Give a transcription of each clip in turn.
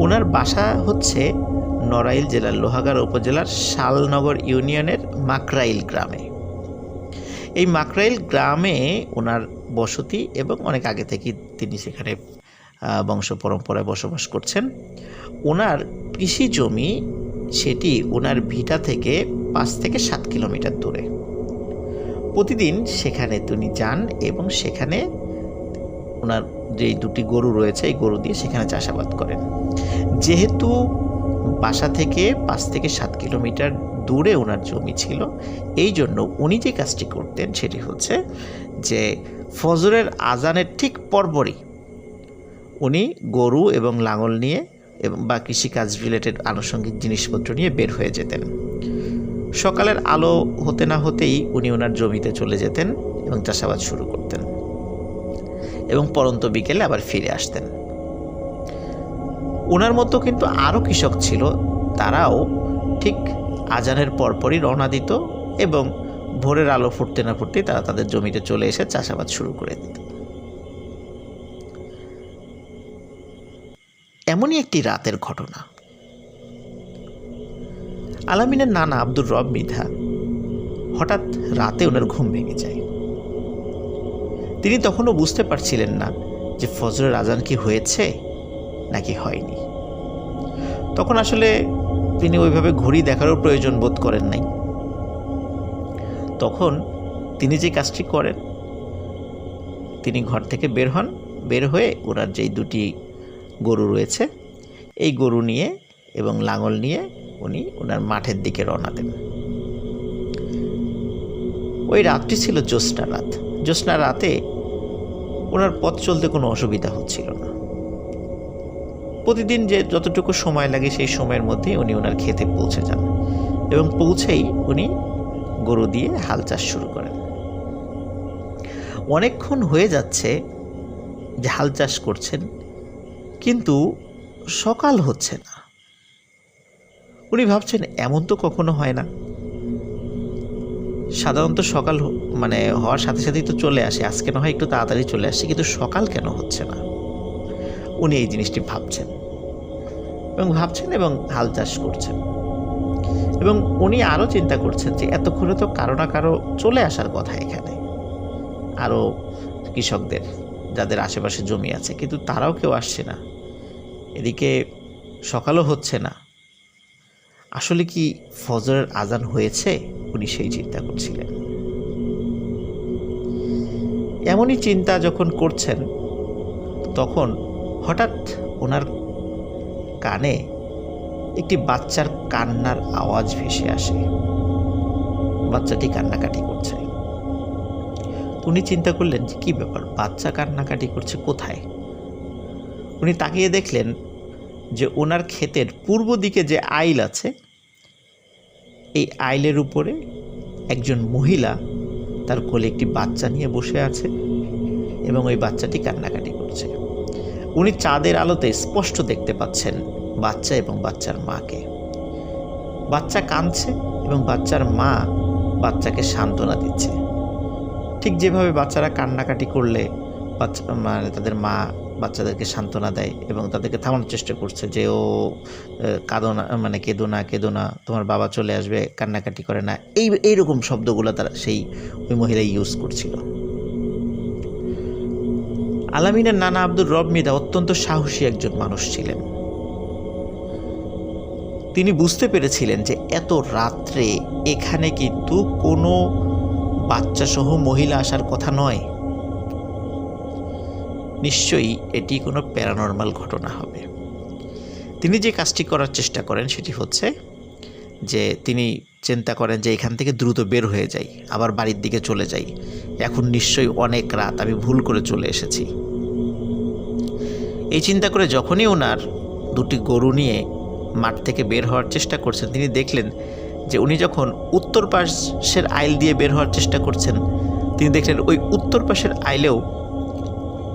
ওনার বাসা হচ্ছে নড়াইল জেলার লোহাগাড়া উপজেলার শালনগর ইউনিয়নের মাকরাইল গ্রামে। এই মাকরাইল গ্রামে ওনার বসতি এবং অনেক আগে থেকেই তিনি সেখানে বংশ পরম্পরায় বসবাস করছেন। ওনার কৃষি জমি সেটি ওনার ভিটা থেকে 5 থেকে 7 কিলোমিটার দূরে। প্রতিদিন সেখানে তিনি যান এবং সেখানে ওনার যে 2টি গরু রয়েছে এই গরু দিয়ে সেখানে চাষাবাদ করেন। যেহেতু বাসা থেকে 5 থেকে 7 কিলোমিটার দূরে ওনার জমি ছিল, এই জন্য উনি যে কাজটি করতেন সেটি হচ্ছে যে ফজরের আজানের ঠিক পরপরই উনি গরু এবং লাঙল নিয়ে এবং বা কৃষিকাজ রিলেটেড আনুষঙ্গিক জিনিসপত্র নিয়ে বের হয়ে যেতেন। সকালের আলো হতে না হতেই উনি ওনার জমিতে চলে যেতেন এবং চাষাবাদ শুরু করতেন এবং পরন্ত বিকেলে আবার ফিরে আসতেন। ওনার মতো কিন্তু আরও কৃষক ছিল, তারাও ঠিক আজানের পরপরই রওনা দিত এবং ভোরের আলো ফুটতে না ফুটতেই তারা তাদের জমিতে চলে এসে চাষাবাদ শুরু করে দিত। এমনই একটি রাতের ঘটনা। আলামিনের নানা আব্দুর রব মৃধা হঠাৎ রাতে ওনার ঘুম ভেঙে যায়। তিনি তখনও বুঝতে পারছিলেন না যে ফজরের আজান কি হয়েছে নাকি হয়নি। তখন আসলে তিনি ওইভাবে ঘড়ি দেখারও প্রয়োজন বোধ করেন নাই। তখন তিনি যে কাজটি করেন, তিনি ঘর থেকে বের হন, বের হয়ে ওনার যেই 2টি গরু রয়েছে এই গরু নিয়ে এবং লাঙল নিয়ে উনি ওনার মাঠের দিকে রওনা দেন। ওই রাতটি ছিল জ্যোৎস্না রাত। জ্যোৎস্না রাতে ওনার পথ চলতে কোনো অসুবিধা হচ্ছিল না। প্রতিদিন যে যতটুকু সময় লাগে সেই সময়ের মধ্যেই উনি ওনার ক্ষেতে পৌঁছে যান এবং পৌঁছেই উনি গরু দিয়ে হাল চাষ শুরু করেন। অনেকক্ষণ হয়ে যাচ্ছে যে হাল চাষ করছেন, কিন্তু সকাল হচ্ছে না। উনি ভাবছেন এমন তো কখনো হয় না, সাধারণত সকাল হওয়ার সাথে সাথেই তো চলে আসে, আজকে না হয় একটু তাড়াতাড়ি চলে আসে, কিন্তু সকাল কেন হচ্ছে না? উনি এই জিনিসটি ভাবছেন এবং হাল চাষ করছেন। এবং উনি আরও চিন্তা করছেন যে এতক্ষণে তো কারো না কারো চলে আসার কথা এখানে, আরও কৃষকদের যাদের আশেপাশে জমি আছে, কিন্তু তারাও কেউ আসছে না। এদিকে সকালও হচ্ছে না। আসলে কি ফজরের আজান হয়েছে? উনি সেই চিন্তা করছিলেন। এমনই চিন্তা যখন করছেন তখন হঠাৎ ওনার কানে একটি বাচ্চার কান্নার আওয়াজ ভেসে আসে। বাচ্চাটি কান্নাকাটি করছে। উনি চিন্তা করলেন যে কী ব্যাপার, বাচ্চা কান্নাকাটি করছে কোথায়? উনি তাকিয়ে দেখলেন যে ওনার ক্ষেতের পূর্ব দিকে যে আইল আছে, এই আইলের উপরে একজন মহিলা তার কোলে একটি বাচ্চা নিয়ে বসে আছে এবং ওই বাচ্চাটি কান্নাকাটি করছে। উনি চাঁদের আলোতে স্পষ্ট দেখতে পাচ্ছেন বাচ্চা এবং বাচ্চার মাকে। বাচ্চা কাঁদছে এবং বাচ্চার মা বাচ্চাকে সান্ত্বনা দিচ্ছে। ঠিক যেভাবে বাচ্চারা কান্নাকাটি করলে তাদের মা বাচ্চাদেরকে সান্ত্বনা দেয় এবং তাদেরকে থামানোর চেষ্টা করছে যে ও কেঁদো না, তোমার বাবা চলে আসবে, কান্নাকাটি করে না, এইরকম শব্দগুলো ওই মহিলা ইউজ করছিল। আলামিনের নানা আব্দুর রব মৃধা অত্যন্ত সাহসী একজন মানুষ ছিলেন। তিনি বুঝতে পেরেছিলেন যে এত রাত্রে এখানে কিন্তু কোনো বাচ্চা সহ মহিলা আসার কথা নয়, নিশ্চয়ই এটি কোনো প্যারানর্মাল ঘটনা হবে। তিনি যে কাজটি করার চেষ্টা করেন সেটি হচ্ছে যে তিনি চিন্তা করেন যে এখান থেকে দ্রুত বের হয়ে যাই, আবার বাড়ির দিকে চলে যাই, এখন নিশ্চয়ই অনেক রাত, আমি ভুল করে চলে এসেছি। এই চিন্তা করে যখনই ওনার 2টি গরু নিয়ে মাঠ থেকে বের হওয়ার চেষ্টা করছেন, তিনি দেখলেন যে উনি যখন উত্তর পাশের আইল দিয়ে বের হওয়ার চেষ্টা করছেন, তিনি দেখলেন ওই উত্তর পাশের আইলেও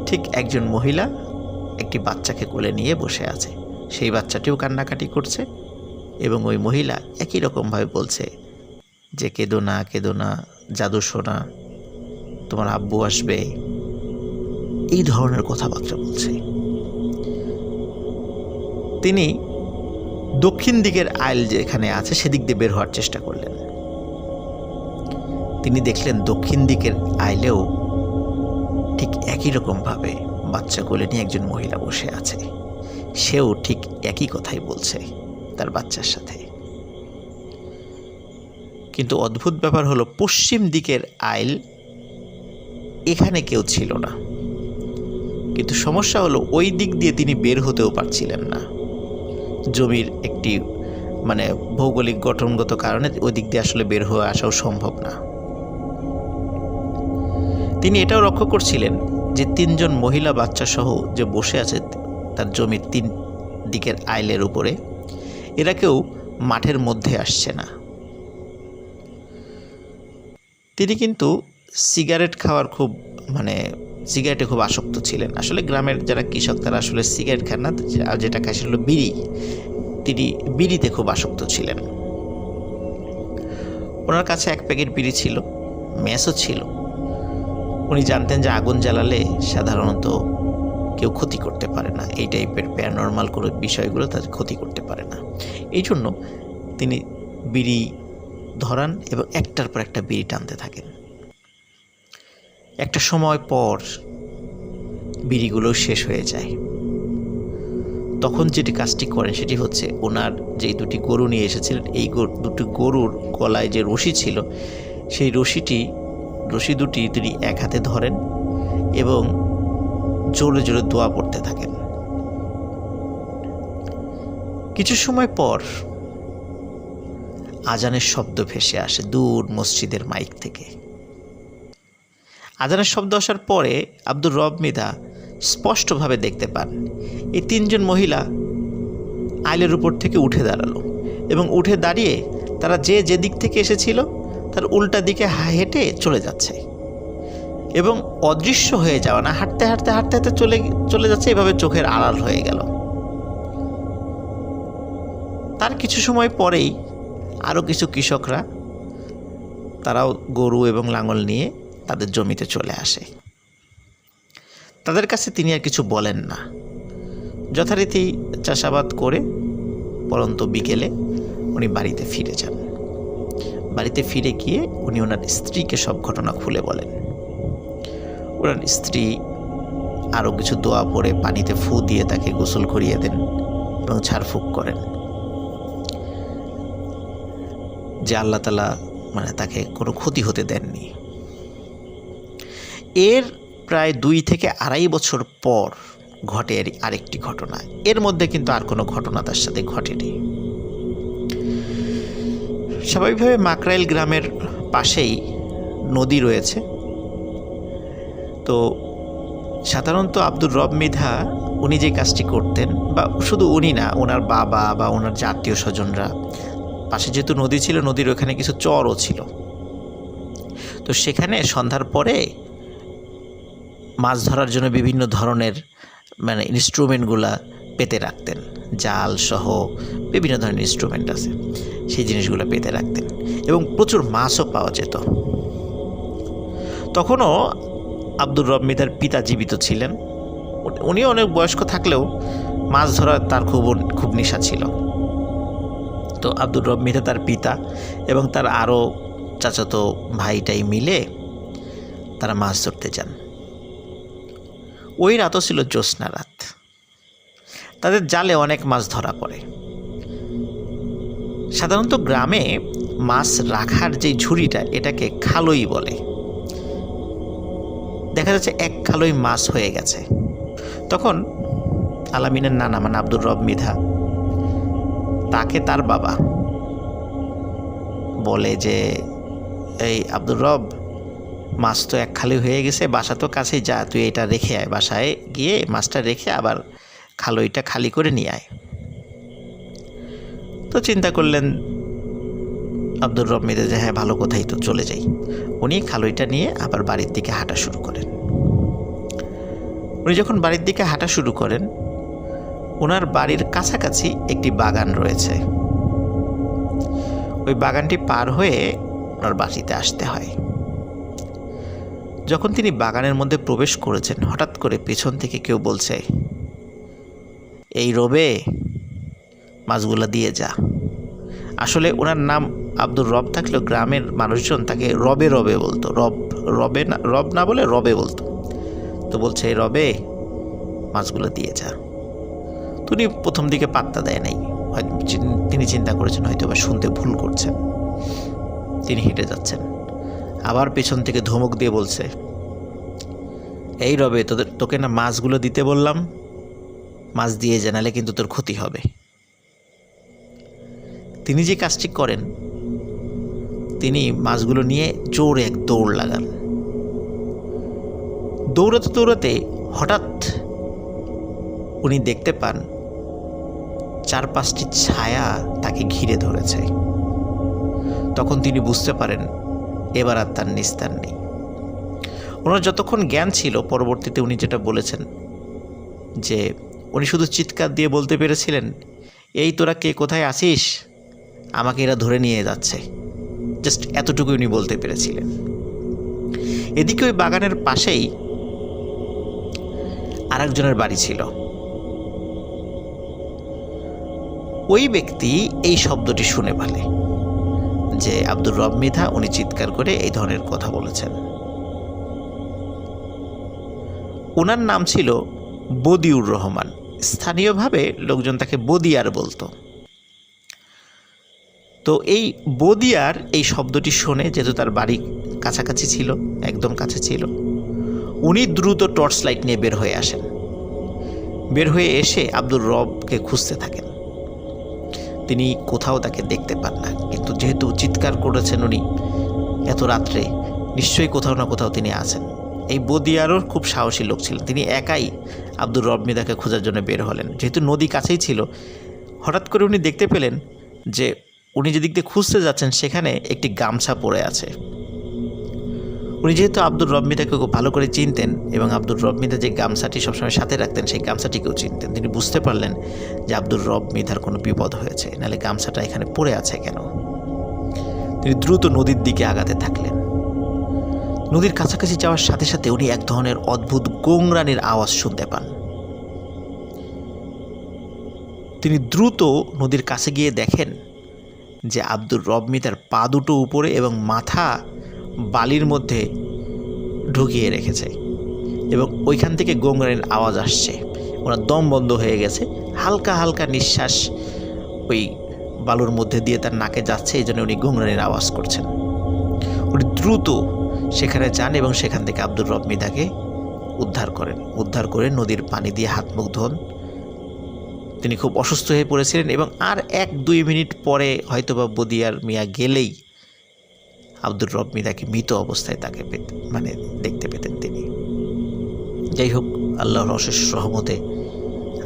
ঠিক একজন মহিলা একটি বাচ্চাকে কোলে নিয়ে বসে আছে। সেই বাচ্চাটিও কান্নাকাটি করছে এবং ওই মহিলা একই রকমভাবে বলছে যে কেঁদো না জাদু সোনা, তোমার আব্বু আসবে, এই ধরনের কথাবার্তা বলছে। তিনি দক্ষিণ দিকের আইল যেখানে আছে সেদিক দিয়ে বের হওয়ার চেষ্টা করলেন। তিনি দেখলেন দক্ষিণ দিকের আইলেও ঠিক একই রকমভাবে বাচ্চা কোলে নিয়ে একজন মহিলা বসে আছে। সেও ঠিক একই কথাই বলছে তার বাচ্চার সাথে। কিন্তু অদ্ভুত ব্যাপার হলো, পশ্চিম দিকের আইল এখানে কেউ ছিল না। কিন্তু সমস্যা হলো, ওই দিক দিয়ে তিনি বের হতেও পারছিলেন না। জমির একটি ভৌগোলিক গঠনগত কারণে ওই দিক দিয়ে আসলে বের হয়ে আসাও সম্ভব না। তিনি এটাও লক্ষ্য করছিলেন যে 3 জন মহিলা বাচ্চা সহ যে বসে আছে তার জমির 3 দিকের আইলের উপরে, এরা কেউ মাঠের মধ্যে আসছে না। তিনি কিন্তু সিগারেট খাওয়ার সিগারেটে খুব আসক্ত ছিলেন। আসলে গ্রামের যারা কৃষক তারা আসলে সিগারেট খান না, যেটা খায় সেটা হলো বিড়ি। তিনি বিড়িতে খুব আসক্ত ছিলেন। ওনার কাছে 1 প্যাকেট বিড়ি ছিল, ম্যাচও ছিল। উনি জানতেন যে আগুন জ্বালালে সাধারণত কেউ ক্ষতি করতে পারে না, এই টাইপের প্যারানর্মাল কোনো বিষয়গুলো তাদের ক্ষতি করতে পারে না। এই জন্য তিনি বিড়ি ধরান এবং একটার পর একটা বিড়ি টানতে থাকেন। একটা সময় পর বিড়িগুলো শেষ হয়ে যায়। তখন যেটি কাজটি করেন সেটি হচ্ছে, ওনার যে 2টি গরু নিয়ে এসেছিলেন, এই 2টি গরুর গলায় যে রশি ছিল সেই রশি দুটি তিনি এক হাতে ধরেন এবং জোরে জোরে দোয়া পড়তে থাকেন। কিছু সময় পর আজানের শব্দ ভেসে আসে দূর মসজিদের মাইক থেকে। আজানের শব্দ আসার পরে আব্দুর রব মৃধা স্পষ্টভাবে দেখতে পান এই 3 জন মহিলা আইলের উপর থেকে উঠে দাঁড়ালো এবং উঠে দাঁড়িয়ে তারা যে দিক থেকে এসেছিল তার উল্টা দিকে হেঁটে চলে যাচ্ছে এবং অদৃশ্য হয়ে যাওয়া না, হাঁটতে হাঁটতে হাঁটতে হাঁটতে চলে যাচ্ছে। এভাবে চোখের আড়াল হয়ে গেল। তার কিছু সময় পরেই আরও কিছু কৃষকরা, তারাও গরু এবং লাঙল নিয়ে তাদের জমিতে চলে আসে। তাদের কাছে তিনি আর কিছু বলেন না, যথারীতি চাষাবাদ করে পরন্ত বিকেলে উনি বাড়িতে ফিরে যান। বাড়িতে ফিরে গিয়ে উনি ওনার স্ত্রীকে সব ঘটনা খুলে বলেন। ওনার স্ত্রী আরও কিছু দোয়া পড়ে পানিতে ফু দিয়ে তাকে গোসল করিয়ে দেন এবং ঝাড়ফুঁক করেন যে আল্লাহ তাআলা তাকে কোনো ক্ষতি হতে দেননি। এর প্রায় 2 থেকে 2.5 বছর পর ঘটে আরেকটি ঘটনা। এর মধ্যে কিন্তু আর কোনো ঘটনা তার সাথে ঘটেনি। স্বাভাবিকভাবে মাকরাইল গ্রামের পাশেই নদী রয়েছে। তো সাধারণত আব্দুর রব মৃধা উনি যে কাজটি করতেন, বা শুধু উনি না, ওনার বাবা বা ওনার যে আত্মীয় স্বজনরা, পাশে যেহেতু নদী ছিল, নদীর ওখানে কিছু চরও ছিল। তো সেখানে সন্ধ্যার পরে মাছ ধরার জন্য বিভিন্ন ধরনের ইনস্ট্রুমেন্টগুলা পেতে রাখতেন। জাল সহ বিভিন্ন ধরনের ইনস্ট্রুমেন্ট আছে, সেই জিনিসগুলো পেতে রাখতেন এবং প্রচুর মাছও পাওয়া যেত। তখনও আব্দুর রব মৃধার পিতা জীবিত ছিলেন। উনিও অনেক বয়স্ক থাকলেও মাছ ধরার তার খুব নেশা ছিল। তো আব্দুর রব মৃধা, তার পিতা এবং তার আরও চাচাতো ভাইটাই মিলে তারা মাছ ধরতে যান। ওই রাতও ছিল জ্যোৎস্না রাত। তাদের জালে অনেক মাছ ধরা পড়ে। সাধারণত গ্রামে মাছ রাখার যে ঝুড়িটা, এটাকে খালই বলে। দেখা যাচ্ছে 1 খালই মাছ হয়ে গেছে। তখন আলামিনের নানা আব্দুর রব মৃধা, তাকে তার বাবা বলে যে, এই আব্দুর রব, মাছ তো 1 খালি হয়ে গেছে, বাসা তো কাছেই, যা তুই এটা রেখে আয়, বাসায় গিয়ে মাছটা রেখে আবার খালইটা খালি করে নিয়ে আয়। তো চিন্তা করলেন আব্দুর রব মৃধা যে হ্যাঁ, ভালো কথাই, তো চলে যাই। উনি খালইটা নিয়ে আবার বাড়ির দিকে হাঁটা শুরু করেন। উনি যখন বাড়ির দিকে হাঁটা শুরু করেন, ওনার বাড়ির কাছাকাছি একটি বাগান রয়েছে। ওই বাগানটি পার হয়ে ওনার বাড়িতে আসতে হয়। যখন তিনি বাগানের মধ্যে প্রবেশ করেছেন, হঠাৎ করে পেছন থেকে কেউ বলছে, এই রবে, মাছগুলো দিয়ে যা। আসলে ওনার নাম আব্দুর রব থাকলেও গ্রামের মানুষজন তাকে রবে রবে বলতো, রব না বলে রবে বলতো। তো বলছে, রবে মাছগুলো দিয়ে যা। তিনি প্রথম দিকে পাত্তা দেয় নাই, হয়তো তিনি চিন্তা করেছেন হয়তো বা শুনতে ভুল করছেন। তিনি হেঁটে যাচ্ছেন, আবার পেছন থেকে ধমক দিয়ে বলছে, এই রবে, তোকে না মাছগুলো দিতে বললাম, মাছ দিয়ে জানালে কিন্তু তোর ক্ষতি হবে। তিনি যে কাজটি করেন, তিনি মাছগুলো নিয়ে জোরে এক দৌড় লাগান। দৌড়াতে দৌড়াতে হঠাৎ উনি দেখতে পান 4-5টি ছায়া তাকে ঘিরে ধরেছে। তখন তিনি বুঝতে পারেন এবার আর তার নিস্তার নেই। ওনার যতক্ষণ জ্ঞান ছিল, পরবর্তীতে উনি যেটা বলেছেন যে উনি শুধু চিৎকার দিয়ে বলতে পেরেছিলেন, এই তোরা কে, কোথায় আসিস, আমাকে এরা ধরে নিয়ে যাচ্ছে। জাস্ট এতটুকু উনি বলতে পেরেছিলেন। এদিকে ওই বাগানের পাশেই আরেকজনের বাড়ি ছিল। ওই ব্যক্তি এই শব্দটি শুনে ফেলে যে আব্দুর রব মৃধা উনি চিৎকার করে এই ধরনের কথা বলেছেন। ওনার নাম ছিল বদিউর রহমান। স্থানীয়ভাবে লোকজন তাকে বদিয়ার বলতো। তো এই বদিয়ার এই শব্দটি শুনে, যেহেতু তার বাড়ি কাছাকাছি ছিল, একদম কাছে ছিল, উনি দ্রুত টর্চ লাইট নিয়ে বের হয়ে আসেন। বের হয়ে এসে আব্দুর রবকে খুঁজতে থাকেন। তিনি কোথাও তাকে দেখতে পান না, কিন্তু যেহেতু চিৎকার করেছেন উনি এত রাত্রে, নিশ্চয়ই কোথাও না কোথাও তিনি আছেন। এই বদিয়ারও খুব সাহসী লোক ছিলেন। তিনি একাই আব্দুর রব মৃধাকে খোঁজার জন্য বের হলেন। যেহেতু নদী কাছেই ছিল, হঠাৎ করে উনি দেখতে পেলেন যে উনি যেদিক দিয়ে খুঁজতে যাচ্ছেন সেখানে একটি গামছা পড়ে আছে। উনি যেহেতু আব্দুর রব মৃধাকে খুব ভালো করে চিনতেন এবং আব্দুর রব মৃধা যে গামছাটি সবসময় সাথে রাখতেন সেই গামছাটিকেও চিনতেন, তিনি বুঝতে পারলেন যে আব্দুর রব মৃধার কোনো বিপদ হয়েছে, নাহলে গামছাটা এখানে পড়ে আছে কেন। তিনি দ্রুত নদীর দিকে আগাতে থাকলেন। নদীর কাছাকাছি যাওয়ার সাথে সাথে উনি এক ধরনের অদ্ভুত গোংরানির আওয়াজ শুনতে পান। তিনি দ্রুত নদীর কাছে গিয়ে দেখেন যে আব্দুর রব মৃধার পা দুটো উপরে এবং মাথা বালির মধ্যে ঢুকিয়ে রেখেছে এবং ওইখান থেকে গোংরানির আওয়াজ আসছে। ওনার দম বন্ধ হয়ে গেছে, হালকা হালকা নিঃশ্বাস ওই বালুর মধ্যে দিয়ে তার নাকে যাচ্ছে, এই জন্য উনি গোংরানির আওয়াজ করছেন। উনি দ্রুত সেখানে যান এবং সেখান থেকে আব্দুর রব মৃধাকে উদ্ধার করে নদীর পানি দিয়ে হাত মুখ ধোন। তিনি খুব অসুস্থ হয়ে পড়েছিলেন এবং আর 1-2 মিনিট পরে হয়তোবা বদিয়ার মিয়া গেলেই আব্দুর রব মৃধাকে মৃত অবস্থায় তাকে দেখতে পেতেন তিনি। যাই হোক, আল্লাহর অশেষ রহমতে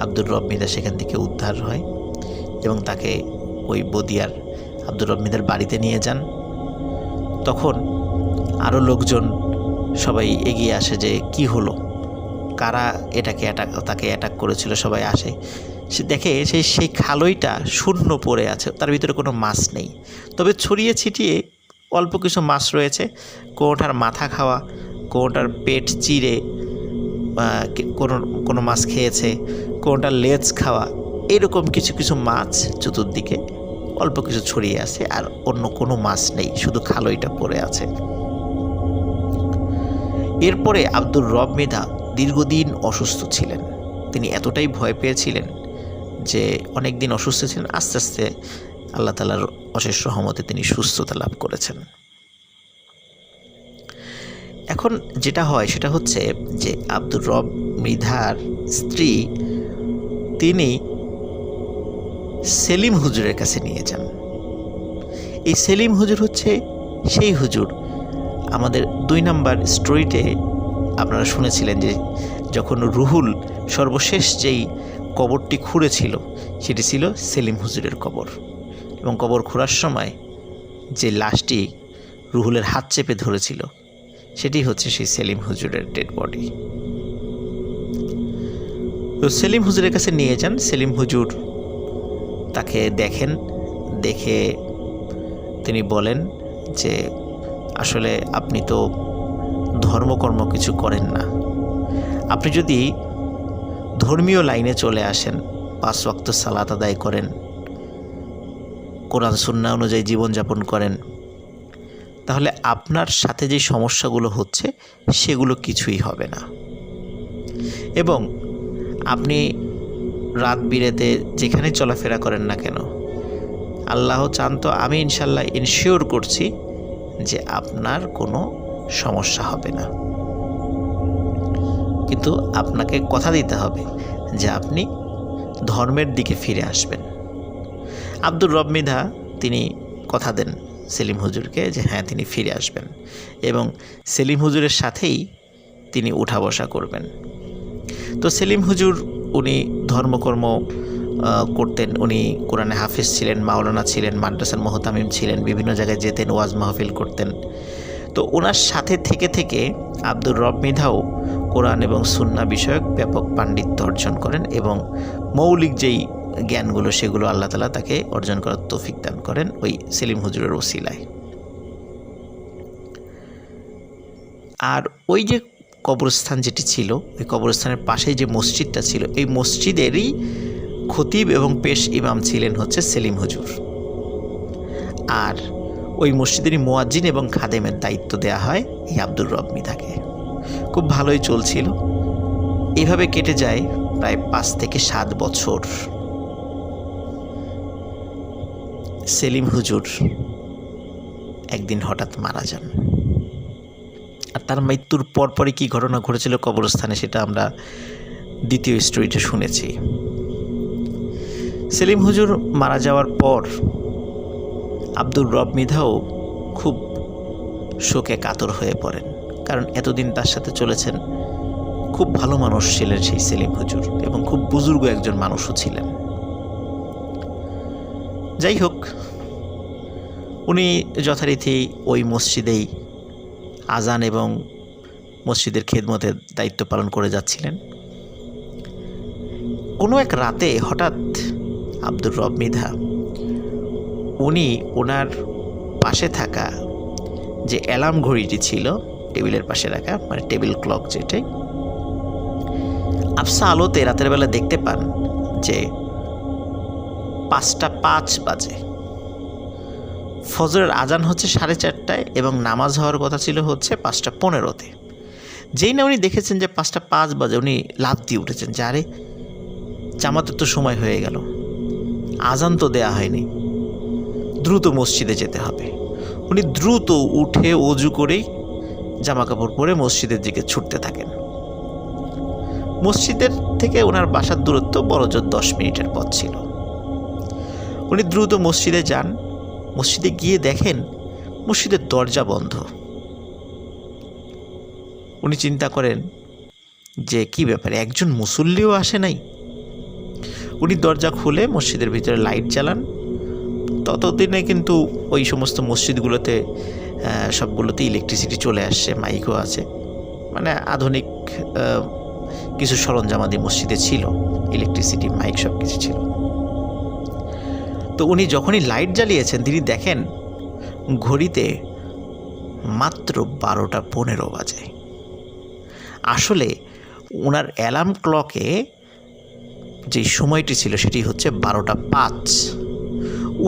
আব্দুর রব মৃধা সেখান থেকে উদ্ধার হয় এবং তাকে ওই বদিয়ার আব্দুর রব মৃধার বাড়িতে নিয়ে যান। তখন আরও লোকজন সবাই এগিয়ে আসে যে কি হলো, কারা তাকে অ্যাটাক করেছিল। সবাই আসে, সে দেখে সেই খালইটা শূন্য পড়ে আছে, তার ভিতরে কোনো মাছ নেই, তবে ছড়িয়ে ছিটিয়ে অল্প কিছু মাছ রয়েছে। কোনোটার মাথা খাওয়া, কোনোটার পেট চিরে কোনো মাছ খেয়েছে, কোনোটার লেজ খাওয়া, এরকম কিছু কিছু মাছ চতুর্দিকে অল্প কিছু ছড়িয়ে আছে, আর অন্য কোনো মাছ নেই, শুধু খালইটা পড়ে আছে। এরপরে আব্দুর রব মৃধা দীর্ঘদিন অসুস্থ ছিলেন। তিনি এতটাই ভয় পেয়েছিলেন যে অনেক দিন অসুস্থ ছিলেন। আস্তে আস্তে আল্লাহ তাআলার অশেষ রহমতে তিনি সুস্থতা লাভ করেছেন। এখন যেটা হয় সেটা হচ্ছে যে আব্দুর রব মৃধার স্ত্রী তিনি সেলিম হুজুরের কাছে নিয়ে যান। এই সেলিম হুজুর হচ্ছে সেই হুজুর আমাদের 2 নম্বর স্টোরিতে আপনারা শুনেছিলেন যে যখন রুহুল সর্বশেষ যেই কবরটি খুঁড়েছিল সেটি ছিল সেলিম হুজুরের কবর, এবং কবর খোঁড়ার সময় যে লাশটি রুহুলের হাত চেপে ধরেছিল সেটি হচ্ছে সেই সেলিম হুজুরের ডেড বডি। তো সেলিম হুজুরের কাছে নিয়ে যান। সেলিম হুজুর তাকে দেখেন, দেখে তিনি বলেন যে আসলে আপনি তো ধর্মকর্ম কিছু করেন না, আপনি যদি ধর্মীয় লাইনে চলে আসেন, 5 ওয়াক্ত সালাত আদায় করেন, কোরআন সুন্নাহ অনুযায়ী জীবনযাপন করেন, তাহলে আপনার সাথে যে সমস্যাগুলো হচ্ছে সেগুলো কিছুই হবে না। এবং আপনি রাত বিরেতে যেখানে চলাফেরা করেন না কেন, আল্লাহ চান তো আমি ইনশাল্লাহ ইনশিওর করছি যে আপনার কোনো সমস্যা হবে না। কিন্তু আপনাকে কথা দিতে হবে যে আপনি ধর্মের দিকে ফিরে আসবেন। আব্দুর রব মৃধা তিনি কথা দেন সেলিম হুজুরকে যে হ্যাঁ তিনি ফিরে আসবেন এবং সেলিম হুজুরের সাথেই তিনি উঠা বসা করবেন। তো সেলিম হুজুর উনি ধর্মকর্ম করতেন, উনি কোরআনে হাফিজ ছিলেন, মাওলানা ছিলেন, মাদ্রাসার মোহতামিম ছিলেন, বিভিন্ন জায়গায় যেতেন, ওয়াজ মাহফিল করতেন। তো ওনার সাথে থেকে থেকে আব্দুর রব মৃধাও কোরআন এবং সুন্নাহ বিষয়ক ব্যাপক পাণ্ডিত্য অর্জন করেন এবং মৌলিক যেই জ্ঞানগুলো সেগুলো আল্লাহ তাআলা তাকে অর্জন করার তৌফিক দান করেন ওই সেলিম হুজুরের ওসিলায়। আর ওই যে কবরস্থান যেটি ছিল, ওই কবরস্থানের পাশেই যে মসজিদটা ছিল, এই মসজিদেরই খতিব এবং পেশ ইমাম ছিলেন হচ্ছে সেলিম হুজুর। আর ওই মসজিদেরই মুয়াজ্জিন এবং খাদেমের দায়িত্ব দেয়া হয় এই আব্দুর রব মৃধাকে। খুব ভালোই চলছিল। এভাবে কেটে যায় প্রায় 5 থেকে 7 বছর। সেলিম হুজুর একদিন হঠাৎ মারা যান। আর তার মৃত্যুর পরপরই কী ঘটনা ঘটেছিল কবরস্থানে সেটা আমরা দ্বিতীয় স্টোরিতে শুনেছি। সেলিম হুজুর মারা যাওয়ার পর আব্দুর রব মৃধাও খুব শোকে কাতর হয়ে পড়েন, কারণ এতদিন তার সাথে চলেছেন। খুব ভালো মানুষ ছিলেন সেই সেলিম হুজুর এবং খুব বুজুর্গ একজন মানুষও ছিলেন। যাই হোক, উনি যথারীতি ওই মসজিদেই আজান এবং মসজিদের খেদমতের দায়িত্ব পালন করে যাচ্ছিলেন। কোনো এক রাতে হঠাৎ আব্দুর রব মৃধা উনি ওনার পাশে থাকা যে অ্যালার্ম ঘড়িটি ছিল টেবিলের পাশে রাখা, মানে টেবিল ক্লক যেটাই, আবসা আলোতে রাতের বেলা দেখতে পান যে 5:05 বাজে। ফজরের আজান হচ্ছে 4:30টায় এবং নামাজ হওয়ার কথা ছিল হচ্ছে 5:15-তে। যেই না উনি দেখেছেন যে 5:05 বাজে, উনি লাফ দিয়ে উঠেছেন যে আরে জামাতের তো সময় হয়ে গেল, আজান তো দেয়া হয়নি, দ্রুত মসজিদে যেতে হবে। উনি দ্রুত উঠে অজু করেই জামা কাপড় পরে মসজিদের দিকে ছুটতে থাকেন। মসজিদের থেকে ওনার বাসার দূরত্ব বড়জোর 10 মিনিটের পথ ছিল। উনি দ্রুত মসজিদে যান। মসজিদে গিয়ে দেখেন মসজিদের দরজা বন্ধ। উনি চিন্তা করেন যে কি ব্যাপারে, একজন মুসল্লিও আসে নাই। উনি দরজা খুলে মসজিদের ভিতরে লাইট জ্বালান। ততদিনে কিন্তু ওই সমস্ত মসজিদগুলোতে সবগুলোতে ইলেকট্রিসিটি চলে আসছে, মাইকও আছে, মানে আধুনিক কিছু সরঞ্জামাদি মসজিদে ছিল, ইলেকট্রিসিটি, মাইক সব কিছু ছিল। তো উনি যখনই লাইট জ্বালিয়েছেন তিনি দেখেন ঘড়িতে মাত্র 12:15 বাজে। আসলে ওনার অ্যালার্ম ক্লকে যে সময়টি ছিল সেটি হচ্ছে 12:05।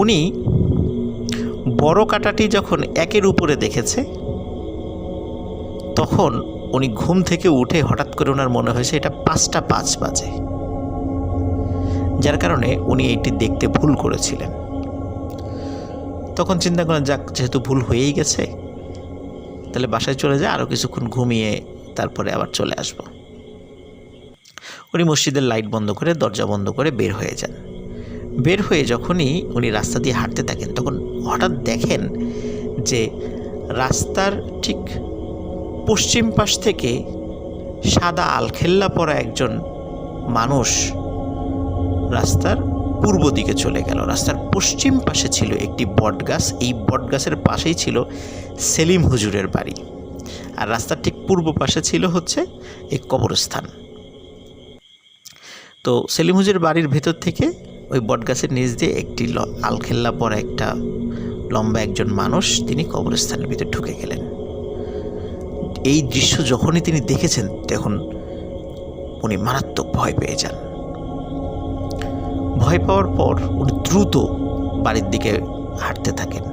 উনি বড় কাঁটাটি যখন 1-এর উপরে দেখেছে তখন উনি ঘুম থেকে উঠে হঠাৎ করে ওনার মনে হয়েছে এটা 5:05 বাজে, যার কারণে উনি এইটি দেখতে ভুল করেছিলেন। তখন চিন্তা করেন যাক, যেহেতু ভুল হয়েই গেছে তাহলে বাসায় চলে যায়, আরও কিছুক্ষণ ঘুমিয়ে তারপরে আবার চলে আসব। উনি মসজিদের লাইট বন্ধ করে দরজা বন্ধ করে বের হয়ে যান। বের হয়ে যখনই উনি রাস্তা দিয়ে হাঁটতে থাকেন তখন হঠাৎ দেখেন যে রাস্তার ঠিক পশ্চিম পাশ থেকে সাদা আলখেল্লা পরা একজন মানুষ রাস্তার পূর্ব দিকে চলে গেল। রাস্তার পশ্চিম পাশে ছিল একটি বটগাছ, এই বটগাছের পাশেই ছিল সেলিম হুজুরের বাড়ি, আর রাস্তার ঠিক পূর্ব পাশে ছিল হচ্ছে এই কবরস্থান। তো সেলিম হুজুরের বাড়ির ভেতর থেকে ওই বটগাছের নিচ দিয়ে একটি আলখেল্লা পরা একটা লম্বা একজন মানুষ তিনি কবরস্থানের ভিতরে ঢুকে গেলেন। এই দৃশ্য যখনই তিনি দেখেছেন তখন উনি মারাত্মক ভয় পেয়ে যান। ভয় পাওয়ার পর উনি দ্রুত বাড়ির দিকে হাঁটতে থাকেন।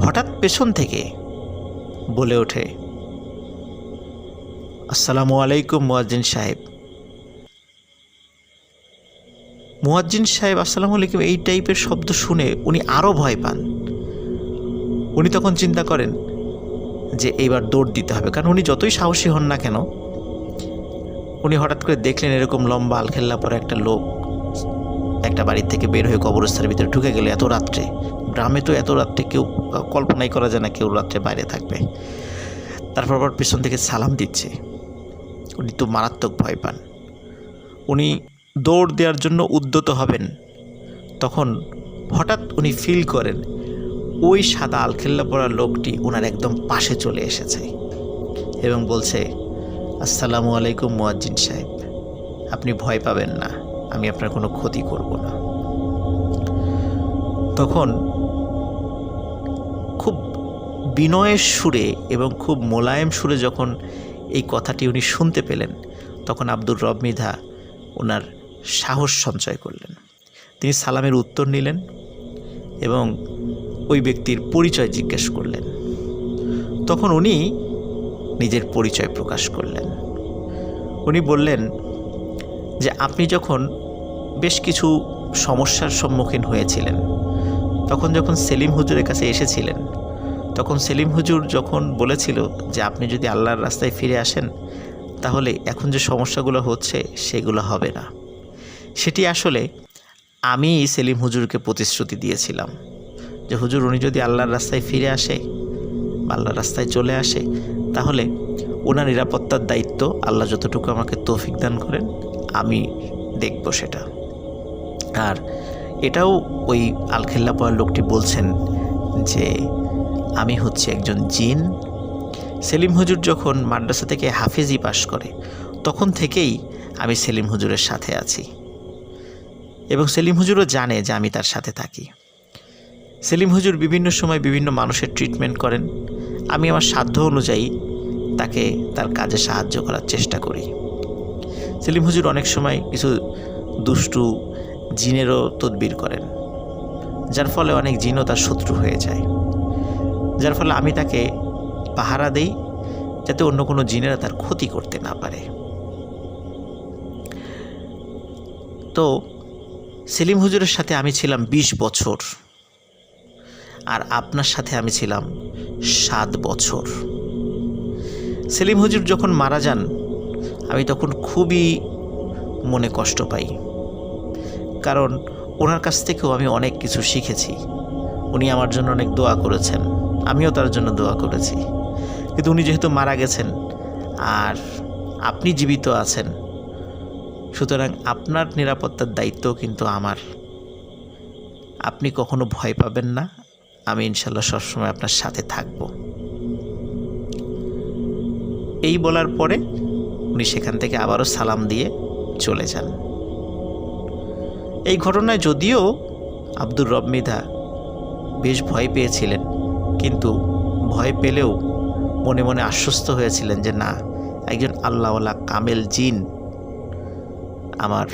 হঠাৎ পেছন থেকে বলে ওঠে, আসসালামু আলাইকুম মুয়াজ্জিন সাহেব। মুয়াজ্জিন সাহেব আসসালামু আলাইকুম এই টাইপের শব্দ শুনে উনি আরও ভয় পান। উনি তখন চিন্তা করেন যে এইবার দৌড় দিতে হবে, কারণ উনি যতই সাহসী হন না কেন, উনি হঠাৎ করে দেখলেন এরকম লম্বা আলখেল্লা পরে একটা লোক একটা বাড়ির থেকে বের হয়ে কবরস্থানের ভিতরে ঢুকে গেলে এত রাত্রে, গ্রামে তো এত রাত্রে কেউ কল্পনাই করা যায় না কেউ রাত্রে বাইরে থাকবে। তারপর আবার পেছন থেকে সালাম দিচ্ছে। উনি তো মারাত্মক ভয় পান। উনি দৌড় দেওয়ার জন্য উদ্যত হবেন, তখন হঠাৎ উনি ফিল করেন ওই সাদা আলখেল্লা পরা লোকটি ওনার একদম পাশে চলে এসেছে এবং বলছে, আসসালামু আলাইকুম মুয়াজ্জিন সাহেব, আপনি ভয় পাবেন না, আমি আপনার কোনো ক্ষতি করব না। তখন খুব বিনয়ের সুরে এবং খুব মোলায়েম সুরে যখন এই কথাটি উনি শুনতে পেলেন, তখন আব্দুর রব মৃধা ওনার সাহস সঞ্চয় করলেন। তিনি সালামের উত্তর নিলেন এবং ওই ব্যক্তির পরিচয় জিজ্ঞেস করলেন। তখন উনি নিজের পরিচয় প্রকাশ করলেন। উনি বললেন যে আপনি যখন বেশ কিছু সমস্যার সম্মুখীন হয়েছিলেন, তখন যখন সেলিম হুজুরের কাছে এসেছিলেন, তখন সেলিম হুজুর যখন বলেছিল যে আপনি যদি আল্লাহর রাস্তায় ফিরে আসেন তাহলে এখন যে সমস্যাগুলো হচ্ছে সেগুলো হবে না। সেটি আসলে আমি সেলিম হুজুরকে প্রতিশ্রুতি দিয়েছিলাম যে হুজুর উনি যদি আল্লাহর রাস্তায় ফিরে আসে বা আল্লাহর রাস্তায় চলে আসে তাহলে ওনার নিরাপত্তার দায়িত্ব আল্লাহ যতটুকু আমাকে তৌফিক দান করেন আমি দেখব সেটা। আর এটাও ওই আলখেল্লা পড়ার লোকটি বলছেন যে আমি হচ্ছে একজন জিন। সেলিম হুজুর যখন মাদ্রাসা থেকে হাফেজি পাশ করে তখন থেকেই আমি সেলিম হুজুরের সাথে আছি এবং সেলিম হুজুরও জানে যে আমি তার সাথে থাকি। সেলিম হুজুর বিভিন্ন সময় বিভিন্ন মানুষের ট্রিটমেন্ট করেন, আমি আমার সাধ্য অনুযায়ী তাকে তার কাজে সাহায্য করার চেষ্টা করি। সেলিম হুজুর অনেক সময় কিছু দুষ্টু জিনেরও তদবির করেন, যার ফলে অনেক জিনও তার শত্রু হয়ে যায়, যার ফলে আমি তাকে পাহারা দেই যাতে অন্য কোনো জিনেরা তার ক্ষতি করতে না পারে। তো সেলিম হুজুরের সাথে আমি ছিলাম 20 বছর আর আপনার সাথে আমি ছিলাম 7 বছর। সেলিম হুজুর যখন মারা যান আমি তখন খুবই মনে কষ্ট পাই, কারণ ওনার কাছ থেকেও আমি অনেক কিছু শিখেছি। উনি আমার জন্য অনেক দোয়া করেছেন, আমিও তার জন্য দোয়া করেছি। কিন্তু উনি যেহেতু মারা গেছেন আর আপনি জীবিত আছেন, সুতরাং আপনার নিরাপত্তার দায়িত্বও কিন্তু আমার। আপনি কখনো ভয় পাবেন না, আমি ইনশাল্লাহ সবসময় আপনার সাথে থাকব। এই বলার পরে উনি সেখান থেকে আবারও সালাম দিয়ে চলে যান। এই ঘটনায় যদিও আব্দুর রব মৃধা বেশ ভয় পেয়েছিলেন, কিন্তু ভয় পেলেও মনে মনে আশ্বস্ত হয়েছিলেন যে না, একজন আল্লাহওয়ালা কামেল জিন আমার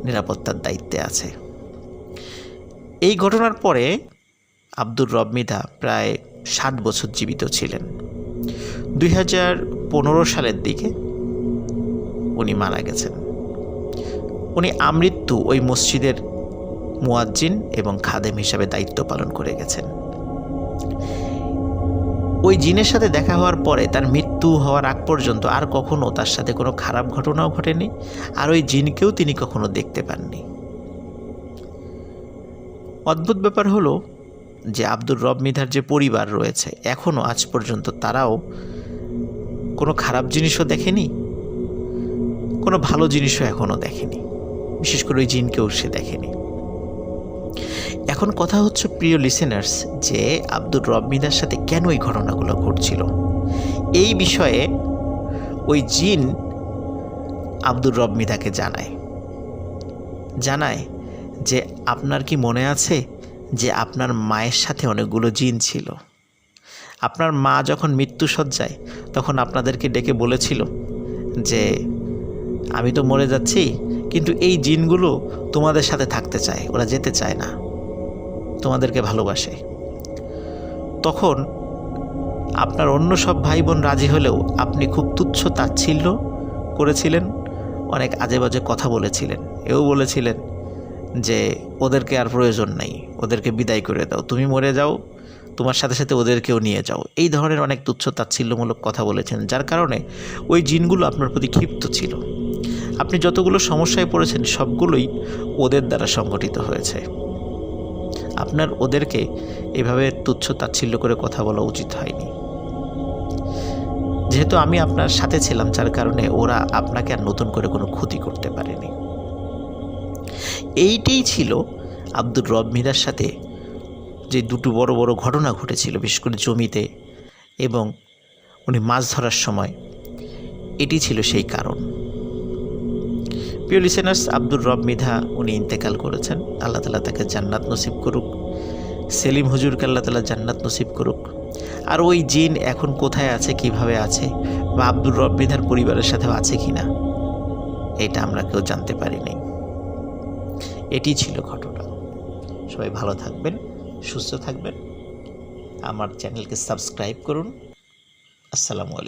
নিরাপত্তার দায়িত্বে আছে। এই ঘটনার পরে আব্দুর রব মৃধা প্রায় 7 বছর জীবিত ছিলেন। 2015 সালের দিকে উনি মারা গেছেন। উনি আমৃত্যু ওই মসজিদের মুয়াজ্জিন এবং খাদেম হিসাবে দায়িত্ব পালন করে গেছেন। ওই জিনের সাথে দেখা হওয়ার পরে তার মৃত্যু হওয়ার আগ পর্যন্ত আর কখনো তার সাথে কোনো খারাপ ঘটনাও ঘটেনি, আর ওই জিনকেও তিনি কখনো দেখতে পাননি। অদ্ভুত ব্যাপার হলো যে আব্দুর রব মৃধার যে পরিবার রয়েছে এখনও আজ পর্যন্ত তারাও কোনো খারাপ জিনিসও দেখেনি, কোনো ভালো জিনিসও এখনও দেখেনি, বিশেষ করে ওই জিনকেও সে দেখেনি। এখন কথা হচ্ছে প্রিয় লিসেনার্স, যে আব্দুর রব মৃধার সাথে কেন এই ঘটনাগুলো ঘটছিল। এই বিষয়ে ওই জিন আব্দুর রব মৃধাকে জানায় যে আপনার কি মনে আছে যে আপনার মায়ের সাথে অনেকগুলো জিন ছিল। আপনার মা যখন মৃত্যুশয্যায় তখন আপনাদেরকে ডেকে বলেছিল যে আমি তো মরে যাচ্ছি, কিন্তু এই জিনগুলো তোমাদের সাথে থাকতে চায়, ওরা যেতে চায় না। তোমাদেরকে ভালোবাসে। তখন আপনার অন্য সব ভাই বোন রাজি হলেও আপনি খুব তুচ্ছ তাচ্ছিল্য করেছিলেন, অনেক আজে বাজে কথা বলেছিলেন, এও বলেছিলেন যে ওদেরকে আর প্রয়োজন নাই, ওদেরকে বিদায় করে দাও, তুমি মরে যাও, তোমার সাথে সাথে ওদেরকেও নিয়ে যাও। এই ধরনের অনেক তুচ্ছ তাচ্ছিল্যমূলক কথা বলেছেন, যার কারণে ওই জিনগুলো আপনার প্রতি ক্ষিপ্ত ছিল। আপনি যতগুলো সমস্যায় পড়েছেন সবগুলোই ওদের দ্বারা সংগঠিত হয়েছে। আপনার ওদেরকে এভাবে তুচ্ছ তাচ্ছিল্য করে কথা বলা উচিত হয়নি। যেহেতু আমি আপনার সাথে ছিলাম, যার কারণে ওরা আপনাকে আর নতুন করে কোনো ক্ষতি করতে পারেনি। এইটাই ছিল আব্দুর রব মৃধার সাথে যে দুটো বড় বড় ঘটনা ঘটেছিল, বিশেষ করে জমিতে এবং উনি মাছ ধরার সময়। এটি ছিল সেই কারণ। প্রিয় লিসেনার্স, আব্দুর রব মৃধা উনি ইন্তেকাল করেছেন। আল্লাহ তাআলা তাকে জান্নাত নসিব করুক। সেলিম হুজুরকে আল্লাহ তাআলা জান্নাত নসিব করুক। আর ওই জিন এখন কোথায় আছে, কিভাবে আছে, বা আব্দুর রব মৃধার পরিবারের সাথেও আছে কিনা, এটা আমরা কেউ জানতে পারিনি। এটি ছিল ঘটনা। সবাই ভালো থাকবেন, সুস্থ থাকবেন। আমার চ্যানেলকে সাবস্ক্রাইব করুন। আসসালামু আলাইকুম।